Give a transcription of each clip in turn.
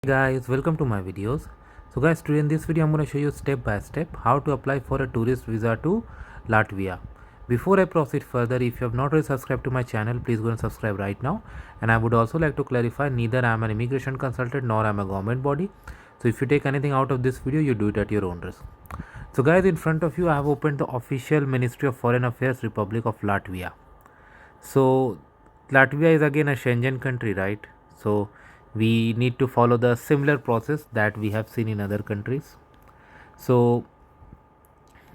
Guys, welcome to my videos. So guys, today in this video I'm going to show you step by step how to apply for a tourist visa to Latvia. Before I proceed further, if you have not already subscribed to my channel, please go and subscribe right now. And I would also like to clarify, neither I am an immigration consultant nor I am a government body. So if you take anything out of this video, you do it at your own risk. So guys, in front of you I have opened the official Ministry of Foreign Affairs Republic of Latvia. So Latvia is again a Schengen country, right? So we need to follow the similar process that we have seen in other countries. So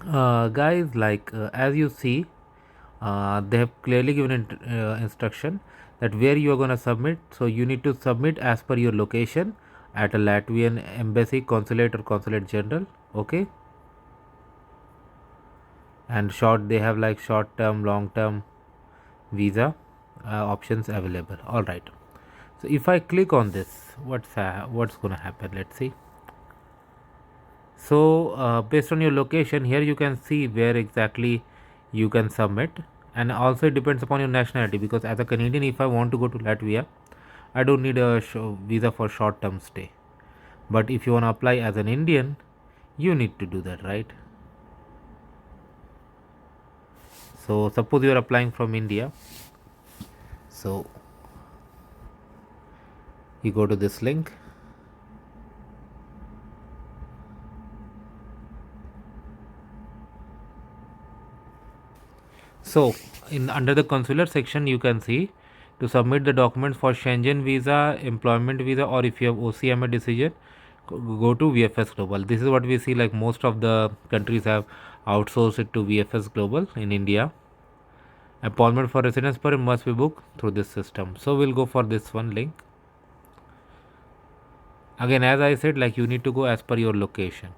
guys, as you see, they have clearly given instruction that where you are going to submit. So you need to submit as per your location at a Latvian embassy, consulate or consulate general. Okay, and they have like short term, long term visa options available. All right, so if I click on this, what's gonna happen? Let's see. So based on your location, here you can see where exactly you can submit, and also it depends upon your nationality, because as a Canadian, if I want to go to Latvia, I don't need a visa for short term stay. But if you want to apply as an Indian, you need to do that, right? So suppose you are applying from India, so you go to this link. So in under the consular section, you can see to submit the documents for Schengen visa, employment visa, or if you have OCMA decision, go to VFS Global. This is what we see, like most of the countries have outsourced it to VFS Global. In India, appointment for residence permit must be booked through this system. So we'll go for this one link. Again, as I said, like you need to go as per your location.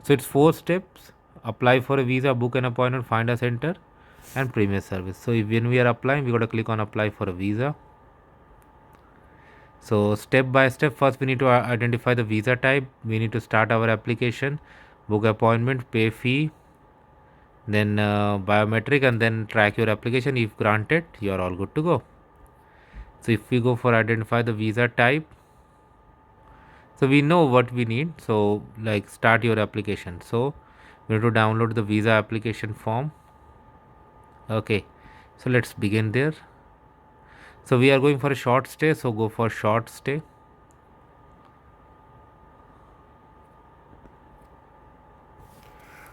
So it's 4 steps: apply for a visa, book an appointment, find a center, and premier service. So when we are applying, we got to click on apply for a visa. So step by step, first we need to identify the visa type. We need to start our application, book appointment, pay fee, then biometric, and then track your application. If granted, you are all good to go. So if we go for identify the visa type, so we know what we need. So like start your application. So we need to download the visa application form. Okay, so let's begin there. So we are going for a short stay, so go for short stay.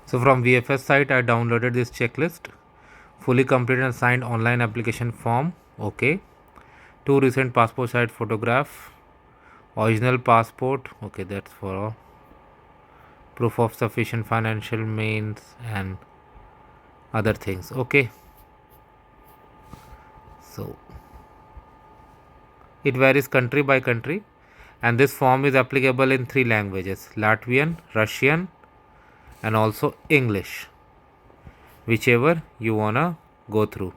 So from VFS site, I downloaded this checklist, fully completed and signed online application form. Okay, 2 recent passport size photograph, original passport. Okay, that's for all. Proof of sufficient financial means and other things. Okay, so it varies country by country, and this form is applicable in 3 languages: Latvian, Russian, and also English, whichever you wanna go through.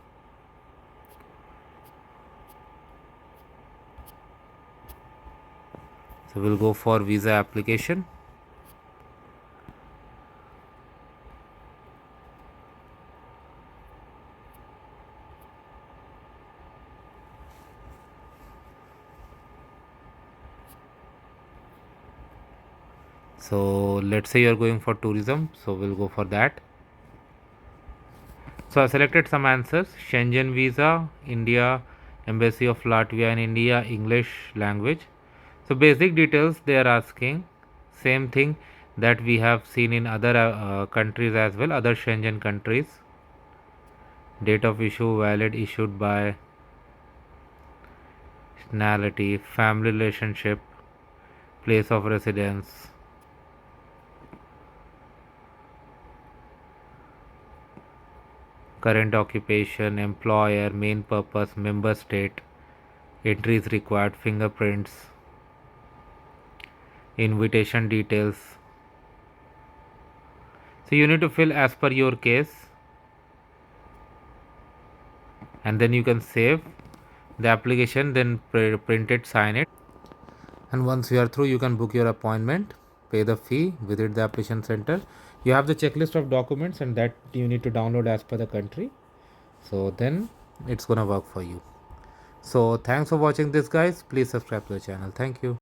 So we'll go for visa application. So let's say you're going for tourism, so we'll go for that. So I selected some answers: Schengen visa, India, Embassy of Latvia in India, English language. So basic details they are asking, same thing that we have seen in other countries as well, other Schengen countries. Date of issue valid, issued by, nationality, family relationship, place of residence, current occupation, employer, main purpose, member state, entries required, fingerprints, invitation details. So you need to fill as per your case, and then you can save the application, then print it, sign it, and once you are through, you can book your appointment, pay the fee, visit the application center. You have the checklist of documents, and that you need to download as per the country. So then it's gonna work for you. So thanks for watching this, guys. Please subscribe to the channel. Thank you.